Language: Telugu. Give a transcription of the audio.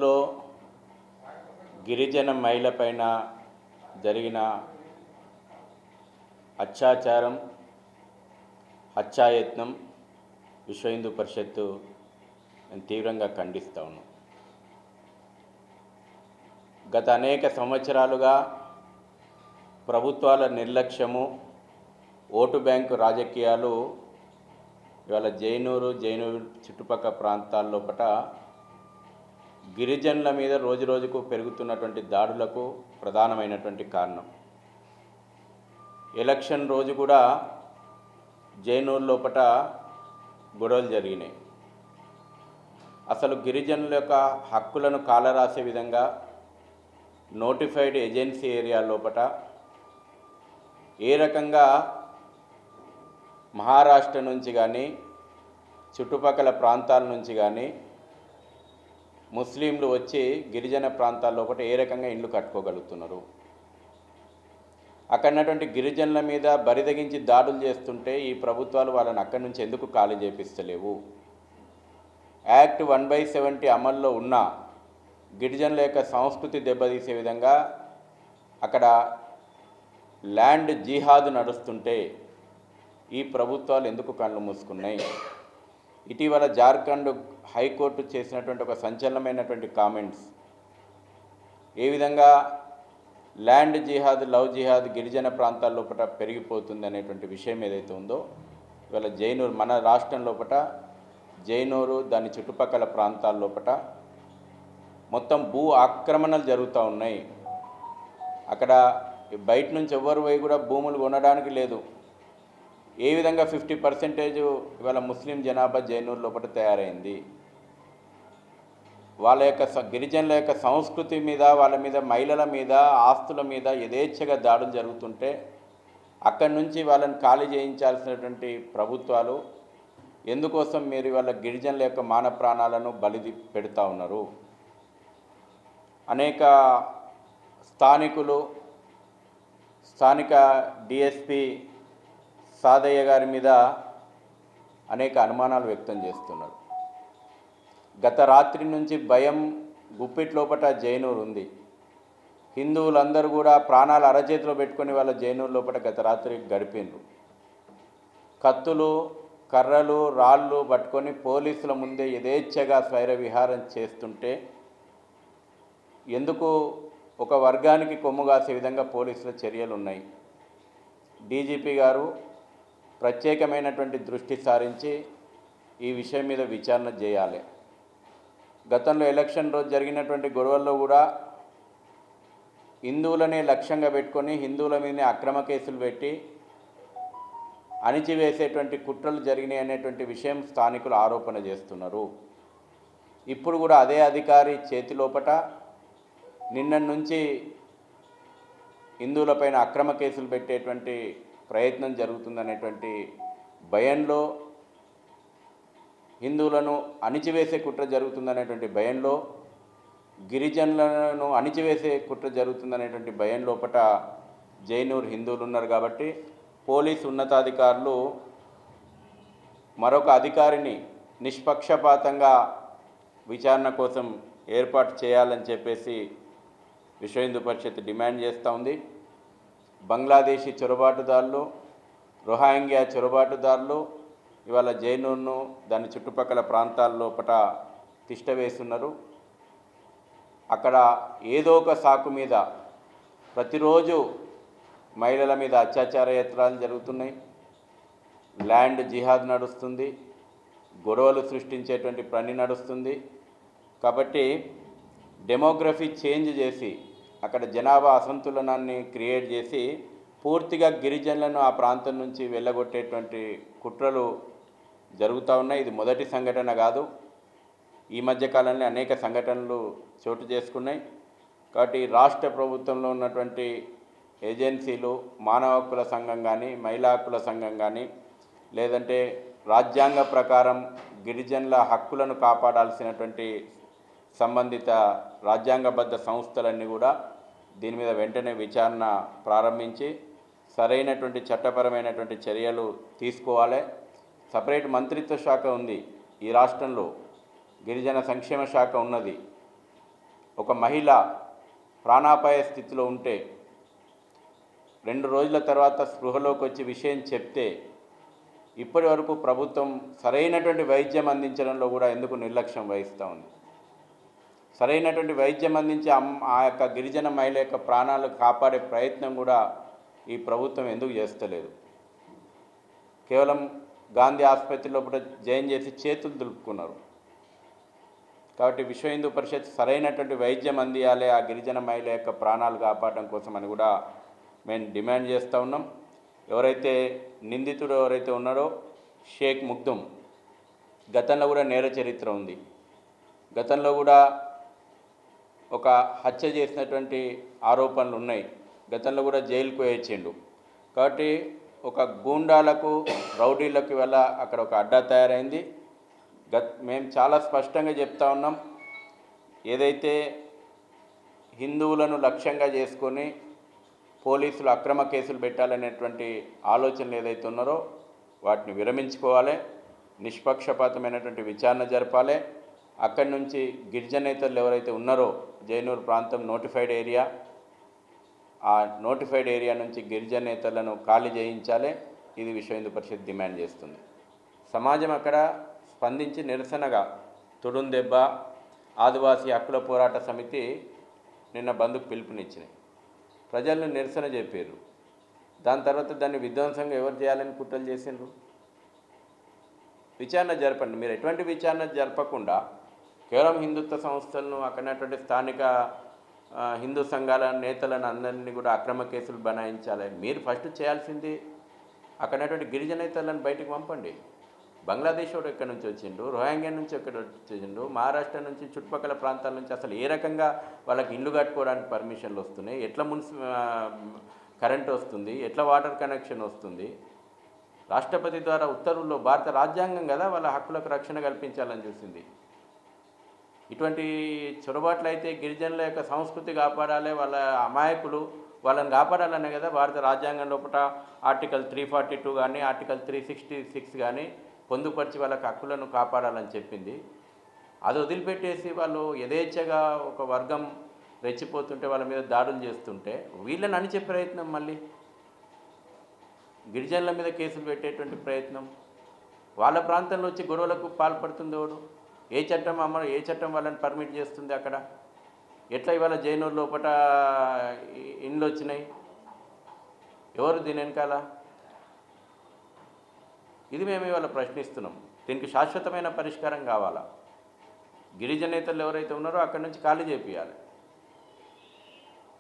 జైనూర్లో గిరిజన మహిళ పైన జరిగిన అత్యాచారం, హత్యాయత్నం విశ్వ హిందూ పరిషత్తు నేను తీవ్రంగా ఖండిస్తా ఉన్నాను. గత అనేక సంవత్సరాలుగా ప్రభుత్వాల నిర్లక్ష్యము, ఓటు బ్యాంకు రాజకీయాలు ఇవాళ జైనూరు చుట్టుపక్కల ప్రాంతాల్లో గిరిజనుల మీద రోజురోజుకు పెరుగుతున్నటువంటి దాడులకు ప్రధానమైనటువంటి కారణం. ఎలక్షన్ రోజు కూడా జైనూరు లోపల గొడవలు జరిగినాయి. అసలు గిరిజనుల యొక్క హక్కులను కాలరాసే విధంగా నోటిఫైడ్ ఏజెన్సీ ఏరియా లోపల ఏ రకంగా మహారాష్ట్ర నుంచి కానీ చుట్టుపక్కల ప్రాంతాల నుంచి కానీ ముస్లింలు వచ్చి గిరిజన ప్రాంతాల్లో ఏ రకంగా ఇండ్లు కట్టుకోగలుగుతున్నారు, అక్కడ ఉన్నటువంటి గిరిజనుల మీద బరిదగించి దాడులు చేస్తుంటే ఈ ప్రభుత్వాలు వాళ్ళని అక్కడి నుంచి ఎందుకు ఖాళీ చేపిస్తలేవు? యాక్ట్ 1/70 అమల్లో ఉన్న గిరిజనుల యొక్క సంస్కృతి దెబ్బతీసే విధంగా అక్కడ ల్యాండ్ జిహాద్ నడుస్తుంటే ఈ ప్రభుత్వాలు ఎందుకు కళ్ళు మూసుకున్నాయి? ఇటీవల జార్ఖండ్ హైకోర్టు చేసినటువంటి ఒక సంచలనమైనటువంటి కామెంట్స్ ఏ విధంగా ల్యాండ్ జిహాద్, లవ్ జిహాద్ గిరిజన ప్రాంతాల లోపల పెరిగిపోతుంది అనేటువంటి విషయం ఏదైతే ఉందో, ఇవాళ జైనూరు మన రాష్ట్రం లోపల జైనూరు దాని చుట్టుపక్కల ప్రాంతాల లోపల మొత్తం భూ ఆక్రమణలు జరుగుతూ ఉన్నాయి. అక్కడ బయట నుంచి ఎవరు పోయి కూడా భూములు కొనడానికి లేదు. ఏ విధంగా 50% ఇవాళ ముస్లిం జనాభా జైనూరు లోపల తయారైంది. వాళ్ళ యొక్క గిరిజనుల యొక్క సంస్కృతి మీద, వాళ్ళ మీద, మహిళల మీద, ఆస్తుల మీద యథేచ్ఛగా దాడులు జరుగుతుంటే అక్కడి నుంచి వాళ్ళని ఖాళీ చేయించాల్సినటువంటి ప్రభుత్వాలు ఎందుకోసం మీరు వాళ్ళ గిరిజనుల యొక్క మాన ప్రాణాలను బలి పెడతా ఉన్నారు? అనేక స్థానిక డిఎస్పి సాదయ్య గారి మీద అనేక అనుమానాలు వ్యక్తం చేస్తున్నారు. గత రాత్రి నుంచి భయం గుప్పిట్లోపట జైనూరు ఉంది. హిందువులందరూ కూడా ప్రాణాలు అరచేతిలో పెట్టుకొని వాళ్ళ జైనూరు లోపల గత రాత్రి గడిపినరు. కత్తులు, కర్రలు, రాళ్ళు పట్టుకొని పోలీసుల ముందే యథేచ్ఛగా స్వైర విహారం చేస్తుంటే ఎందుకు ఒక వర్గానికి కొమ్ము కాసే విధంగా పోలీసుల చర్యలు ఉన్నాయి? డీజీపీ గారు ప్రత్యేకమైనటువంటి దృష్టి సారించి ఈ విషయం మీద విచారణ చేయాలి. గతంలో ఎలక్షన్ రోజు జరిగినటువంటి గొడవల్లో కూడా హిందువులనే లక్ష్యంగా పెట్టుకొని హిందువుల మీదనే అక్రమ కేసులు పెట్టి అణిచివేసేటువంటి కుట్రలు జరిగినాయి అనేటువంటి విషయం స్థానికులు ఆరోపణ చేస్తున్నారు. ఇప్పుడు కూడా అదే అధికారి చేతిలోపట నిన్న నుంచి హిందువులపైన అక్రమ కేసులు పెట్టేటువంటి ప్రయత్నం జరుగుతుందనేటువంటి భయంలో, హిందువులను అణిచివేసే కుట్ర జరుగుతుందనేటువంటి భయంలో, గిరిజనులను అణిచివేసే కుట్ర జరుగుతుందనేటువంటి భయం లోపట జైనూరు హిందువులు ఉన్నారు. కాబట్టి పోలీసు ఉన్నతాధికారులు మరొక అధికారిని నిష్పక్షపాతంగా విచారణ కోసం ఏర్పాటు చేయాలని చెప్పేసి విశ్వ హిందూ పరిషత్ డిమాండ్ చేస్తూ ఉంది. బంగ్లాదేశీ చొరబాటుదారులు, రోహింగ్యా చొరబాటుదారులు ఇవాళ జైనూరును దాని చుట్టుపక్కల ప్రాంతాల లోపల తిష్టవేస్తున్నారు. అక్కడ ఏదో ఒక సాకు మీద ప్రతిరోజు మహిళల మీద అత్యాచార యత్నాలు జరుగుతున్నాయి, ల్యాండ్ జిహాద్ నడుస్తుంది, గొడవలు సృష్టించేటువంటి పని నడుస్తుంది. కాబట్టి డెమోగ్రఫీ చేంజ్ చేసి అక్కడ జనాభా అసంతులనాన్ని క్రియేట్ చేసి పూర్తిగా గిరిజనులను ఆ ప్రాంతం నుంచి వెళ్ళగొట్టేటువంటి కుట్రలు జరుగుతూ ఉన్నాయి. ఇది మొదటి సంఘటన కాదు. ఈ మధ్యకాలంలో అనేక సంఘటనలు చోటు చేసుకున్నాయి. కాబట్టి రాష్ట్ర ప్రభుత్వంలో ఉన్నటువంటి ఏజెన్సీలు, మానవ హక్కుల సంఘం కానీ, మహిళా హక్కుల సంఘం కానీ, లేదంటే రాజ్యాంగ ప్రకారం గిరిజనుల హక్కులను కాపాడాల్సినటువంటి సంబంధిత రాజ్యాంగబద్ధ సంస్థలన్నీ కూడా దీని మీద వెంటనే విచారణ ప్రారంభించి సరైనటువంటి చట్టపరమైనటువంటి చర్యలు తీసుకోవాలి. సపరేట్ మంత్రిత్వ శాఖ ఉంది ఈ రాష్ట్రంలో, గిరిజన సంక్షేమ శాఖ ఉన్నది. ఒక మహిళ ప్రాణాపాయ స్థితిలో ఉంటే 2 రోజుల తర్వాత స్పృహలోకి వచ్చి విషయం చెప్తే ఇప్పటి వరకు ప్రభుత్వం సరైనటువంటి వైద్యం అందించడంలో కూడా ఎందుకు నిర్లక్ష్యం వహిస్తూ ఉంది? సరైనటువంటి వైద్యం అందించి ఆ యొక్క గిరిజన మహిళ యొక్క ప్రాణాలు కాపాడే ప్రయత్నం కూడా ఈ ప్రభుత్వం ఎందుకు చేస్తలేదు? కేవలం గాంధీ ఆసుపత్రిలో కూడా జాయిన్ చేసి చేతులు దులుపుకున్నారు. కాబట్టి విశ్వ హిందూ పరిషత్ సరైనటువంటి వైద్యం అందియాలి ఆ గిరిజన మహిళ యొక్క ప్రాణాలు కాపాడడం కోసం అని కూడా మేము డిమాండ్ చేస్తూ ఉన్నాం. ఎవరైతే నిందితుడు ఎవరైతే ఉన్నారో షేక్ ముగ్దుమ్, గతంలో కూడా నేర చరిత్ర ఉంది. గతంలో కూడా ఒక హత్య చేసినటువంటి ఆరోపణలు ఉన్నాయి. గతంలో కూడా జైలుకు వేయించిండు. కాబట్టి ఒక గూండాలకు రౌడీలకు వల్ల అక్కడ ఒక అడ్డా తయారైంది. మేము చాలా స్పష్టంగా చెప్తా ఉన్నాం, ఏదైతే హిందువులను లక్ష్యంగా చేసుకొని పోలీసులు అక్రమ కేసులు పెట్టాలనేటువంటి ఆలోచనలు ఏదైతే ఉన్నారో వాటిని విరమించుకోవాలి. నిష్పక్షపాతమైనటువంటి విచారణ జరపాలి. అక్కడి నుంచి గిరిజనేతలు ఎవరైతే ఉన్నారో జైనూర్ ప్రాంతం నోటిఫైడ్ ఏరియా, ఆ నోటిఫైడ్ ఏరియా నుంచి గిరిజనేతలను ఖాళీ చేయించాలి. ఇది విశ్వ హిందూ పరిషత్ డిమాండ్ చేస్తుంది. సమాజం అక్కడ స్పందించి నిరసనగా తుడుందెబ్బ ఆదివాసీ హక్కుల పోరాట సమితి నిన్న బంద్కు పిలుపునిచ్చినాయి. ప్రజలను నిరసన చెప్పారు. దాని తర్వాత దాన్ని విధ్వంసంగా ఎవరు చేయాలని కుట్రలు చేసిండ్రు? విచారణ జరపండి. మీరు ఎటువంటి విచారణ జరపకుండా కేవలం హిందుత్వ సంస్థలను అక్కడటువంటి స్థానిక హిందూ సంఘాల నేతలను అందరినీ కూడా అక్రమ కేసులు బనాయించాలి. మీరు ఫస్ట్ చేయాల్సింది అక్కడటువంటి గిరిజనేతలను బయటకు పంపండి. బంగ్లాదేశ్ వాడు ఎక్కడి నుంచి వచ్చిండు, రోహింగ్యా నుంచి ఎక్కడి వచ్చిండు, మహారాష్ట్ర నుంచి చుట్టుపక్కల ప్రాంతాల నుంచి అసలు ఏ రకంగా వాళ్ళకి ఇల్లు కట్టుకోవడానికి పర్మిషన్లు వస్తున్నాయి, ఎట్లా కరెంట్ వస్తుంది, ఎట్లా వాటర్ కనెక్షన్ వస్తుంది? రాష్ట్రపతి ద్వారా ఉత్తర్వుల్లో భారత రాజ్యాంగం కదా వాళ్ళ హక్కులకు రక్షణ కల్పించాలని చూసింది. ఇటువంటి చొరబాట్లు అయితే గిరిజనుల యొక్క సంస్కృతి కాపాడాలి, వాళ్ళ అమాయకులు వాళ్ళని కాపాడాలనే కదా భారత రాజ్యాంగం లోపల ఆర్టికల్ 342 కానీ ఆర్టికల్ 366 కానీ పొందుపరిచి వాళ్ళకి హక్కులను కాపాడాలని చెప్పింది. అది వదిలిపెట్టేసి వాళ్ళు యథేచ్ఛగా ఒక వర్గం రెచ్చిపోతుంటే వాళ్ళ మీద దాడులు చేస్తుంటే వీళ్ళని అణిచే ప్రయత్నం, మళ్ళీ గిరిజనుల మీద కేసులు పెట్టేటువంటి ప్రయత్నం, వాళ్ళ ప్రాంతంలో వచ్చి గొడవలకు పాల్పడుతుంది ఎవడు? ఏ చట్టం వాళ్ళని పర్మిట్ చేస్తుంది? అక్కడ ఎట్లా ఇవాళ జైనూర్ లోపల ఇండ్లు వచ్చినాయి? ఎవరు దీని వెనకాల? ఇది మేము ఇవాళ ప్రశ్నిస్తున్నాం. దీనికి శాశ్వతమైన పరిష్కారం కావాలా? గిరిజనేతలు ఎవరైతే ఉన్నారో అక్కడి నుంచి ఖాళీ చేపియాలి.